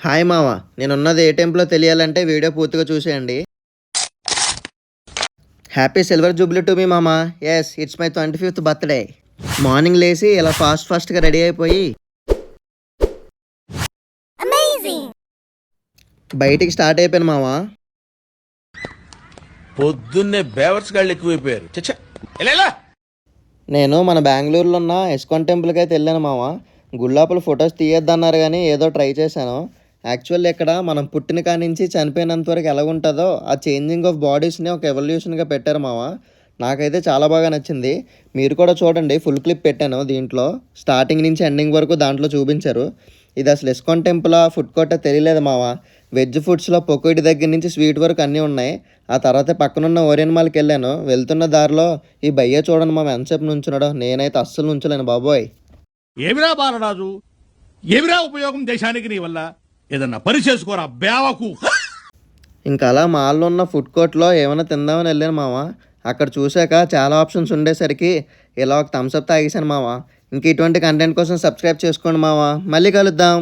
Hi మామ, నేనున్నది ఏ టెంపుల్లో తెలియాలంటే వీడియో పూర్తిగా చూసేయండి. హ్యాపీ సిల్వర్ జూబ్లీ టు మీ మామ. Yes, it's my 25th birthday. Morning లేచి ఇలా ఫాస్ట్గా రెడీ అయిపోయి బయటికి స్టార్ట్ అయిపోయాను మామ. పొద్దున్నే బేవర్స్ గాళ్ళు ఎక్కువైపోయారు. చచ్చా నేను మన బెంగళూరులో ఉన్న ఇస్కాన్ టెంపుల్కి అయితే వెళ్ళాను మామ. గుళ్ళోపల ఫొటోస్ తీయొద్దన్నారు కానీ ఏదో ట్రై చేశాను. యాక్చువల్లీ ఇక్కడ మనం పుట్టిన కాడి నుంచి చనిపోయినంత వరకు ఎలా ఉంటుందో ఆ చేంజింగ్ ఆఫ్ బాడీస్ని ఒక ఎవల్యూషన్గా పెట్టారు మామ. నాకైతే చాలా బాగా నచ్చింది. మీరు కూడా చూడండి, ఫుల్ క్లిప్ పెట్టాను దీంట్లో. స్టార్టింగ్ నుంచి ఎండింగ్ వరకు దాంట్లో చూపించారు. ఇది అసలు ఇస్కాన్ టెంపుల్ ఫుడ్ కోర్ట్ తెలియలేదు మామ. వెజ్ ఫుడ్స్లో పొకోటి దగ్గర నుంచి స్వీట్ వరకు అన్నీ ఉన్నాయి. ఆ తర్వాత పక్కనున్న ఓరియన్ మాల్కి వెళ్ళాను. వెళ్తున్న దారిలో ఈ భయ్య చూడండి మామ ఎంతసేపు నుంచున్నాడో. నేనైతే అస్సలు నుంచలేను బాబోయ్. ఏమిరా బాలరాజు, ఏమిరా ఉపయోగం దేశానికి నీ వల్ల? ఏదన్నా పని చేసుకోరా బేవకు. ఇంకా అలా మాల్లో ఉన్న ఫుడ్ కోర్ట్లో ఏమైనా తిందామని వెళ్ళాను మామ. అక్కడ చూశాక చాలా ఆప్షన్స్ ఉండేసరికి ఇలా ఒక థమ్స్అప్ తాగేశాను మామ. ఇంక ఇటువంటి కంటెంట్ కోసం సబ్స్క్రైబ్ చేసుకోండి మామ. మళ్ళీ కలుద్దాం.